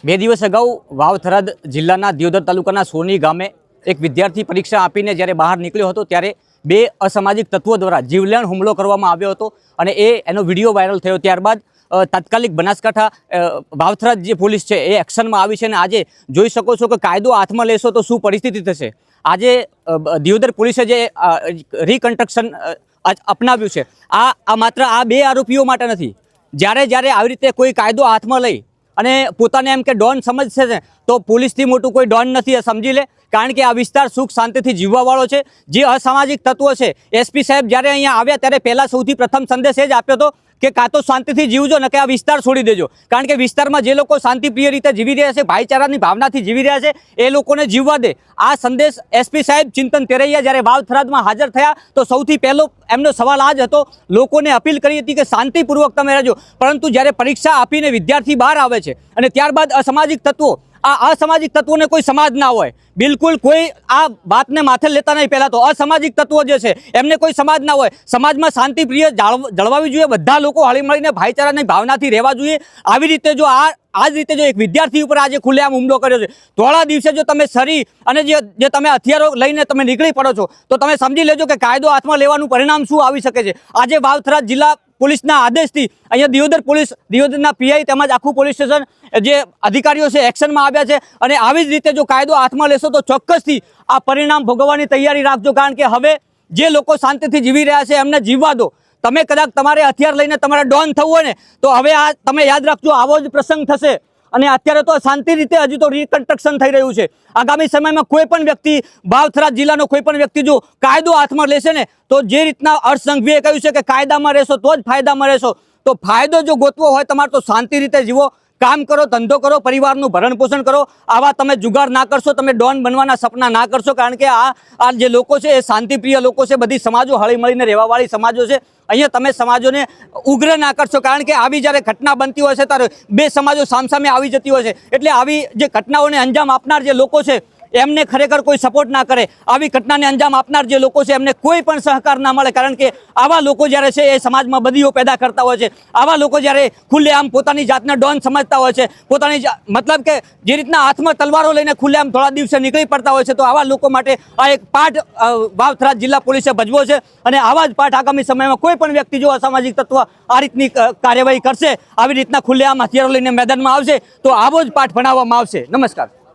બે દિવસ અગાઉ વાવ-થરાદ જિલ્લાના દિયોદર તાલુકાના સોની ગામે એક વિદ્યાર્થી પરીક્ષા આપીને જ્યારે બહાર નીકળ્યો હતો ત્યારે બે અસામાજિક તત્વો દ્વારા જીવલેણ હુમલો કરવામાં આવ્યો હતો અને એનો વિડીયો વાયરલ થયો। ત્યારબાદ તાત્કાલિક બનાસકાંઠા વાવ-થરાદ જે પોલીસ છે એ એક્શનમાં આવી છે અને આજે જોઈ શકો છો કે કાયદો હાથમાં લેશો તો શું પરિસ્થિતિ થશે। આજે દિયોદર પોલીસે જે રિકન્સ્ટ્રક્શન અપનાવ્યું છે આ માત્ર આ બે આરોપીઓ માટે નથી। જ્યારે આવી રીતે કોઈ કાયદો હાથમાં લઈ અને પોતાને એમ કે ડોન સમજશે ને તો પોલીસથી મોટું કોઈ ડોન નથી, સમજી લે। કારણ કે આ વિસ્તાર સુખ શાંતિથી જીવવાવાળો છે। જે અસામાજિક તત્વો છે, એસપી સાહેબ જ્યારે અહીંયા આવ્યા ત્યારે પહેલાં સૌથી પ્રથમ સંદેશ એ જ આપ્યો હતો કે કાં તો શાંતિથી જીવજો ને કે આ વિસ્તાર છોડી દેજો। કારણ કે વિસ્તારમાં જે લોકો શાંતિપ્રિય રીતે જીવી રહ્યા છે, ભાઈચારાની ભાવનાથી જીવી રહ્યા છે, એ લોકોને જીવવા દે। આ સંદેશ એસપી સાહેબ ચિંતન તેરૈયા જ્યારે વાવ-થરાદમાં હાજર થયા તો સૌથી પહેલો એમનો સવાલ આ જ હતો, લોકોને અપીલ કરી હતી કે શાંતિપૂર્વક તમે રહેજો। પરંતુ જ્યારે પરીક્ષા આપીને વિદ્યાર્થી બહાર આવે છે અને ત્યારબાદ અસામાજિક તત્વો, આ અસામાજિક તત્વોને કોઈ સમાજ ના હોય, બિલકુલ કોઈ આ વાતને માથે લેતા નહીં। પહેલાં તો અસામાજિક તત્વો જે છે એમને કોઈ સમાજ ના હોય, સમાજમાં શાંતિપ્રિય જળવાવી જોઈએ, બધા લોકો હળીમળીને ભાઈચારાની ભાવનાથી રહેવા જોઈએ। આવી રીતે જો આ જ રીતે જો એક વિદ્યાર્થી ઉપર આજે ખુલ્લેઆમ હુમલો કર્યો છે, થોડા દિવસે જો તમે સરી અને જે તમે હથિયારો લઈને તમે નીકળી પડો છો તો તમે સમજી લેજો કે કાયદો હાથમાં લેવાનું પરિણામ શું આવી શકે છે। આજે વાવ-થરાદ જિલ્લા પોલીસના આદેશથી અહીંયા દિયોદર પોલીસ, દિયોદરના પીઆઈ તેમજ આખું પોલીસ સ્ટેશન જે અધિકારીઓ છે એક્શનમાં આવ્યા છે અને આવી જ રીતે જો કાયદો હાથમાં લેશો તો ચોક્કસથી આ પરિણામ ભોગવવાની તૈયારી રાખજો। કારણ કે હવે જે લોકો શાંતિથી જીવી રહ્યા છે એમને જીવવા દો। તમે કદાચ તમારે હથિયાર લઈને તમારે ડોન થવું હોય ને તો હવે આ તમે યાદ રાખજો, આવો જ પ્રસંગ થશે। અને અત્યારે તો શાંતિ રીતે હજી તો રિકન્સ્ટ્રક્શન થઈ રહ્યું છે। આગામી સમયમાં કોઈ પણ વ્યક્તિ, વાવ-થરાદ જિલ્લાનો કોઈ પણ વ્યક્તિ જો કાયદો હાથમાં લેશે ને તો જે રીતના હર્ષ સંઘવીએ કહ્યું છે કે કાયદામાં રહેશો તો જ ફાયદામાં રહેશો, તો ફાયદો જો ગોતવો હોય તમારે તો શાંતિ રીતે જીવો, કામ કરો, ધંધો કરો, પરિવારનું ભરણ પોષણ કરો। આવા તમે જુગાર ના કરશો, તમે ડોન બનવાના સપના ના કરશો। કારણ કે આ જે લોકો છે એ શાંતિપ્રિય લોકો છે, બધી સમાજો હળીમળીને રહેવાવાળી સમાજો છે। અહીંયા તમે સમાજોને ઉગ્ર ના કરશો, કારણ કે આવી જ્યારે ઘટના બનતી હોય છે ત્યારે બે સમાજો સામસામે આવી જતી હોય છે। એટલે આવી જે ઘટનાઓને અંજામ આપનાર જે લોકો છે એમને ખરેખર કોઈ સપોર્ટ ના કરે, આવી ઘટનાને અંજામ આપનાર જે લોકો છે એમને કોઈ પણ સહકાર ના મળે। કારણ કે આવા લોકો જ્યારે છે એ સમાજમાં બદીઓ પેદા કરતા હોય છે। આવા લોકો જ્યારે ખુલ્લેઆમ પોતાની જાતને ડોન સમજતા હોય છે, પોતાની મતલબ કે જે રીતના હાથમાં તલવારો લઈને ખુલ્લેઆમ થોડા દિવસે નીકળી પડતા હોય છે, તો આવા લોકો માટે આ એક પાઠ વાવ-થરાદ જિલ્લા પોલીસે ભજવો છે। અને આવા જ પાઠ આગામી સમયમાં કોઈ પણ વ્યક્તિ જો અસામાજિક તત્વ આ રીતની કાર્યવાહી કરશે, આવી રીતના ખુલ્લેઆમ હથિયારો લઈને મેદાનમાં આવશે તો આવો જ પાઠ ભણાવવામાં આવશે। નમસ્કાર।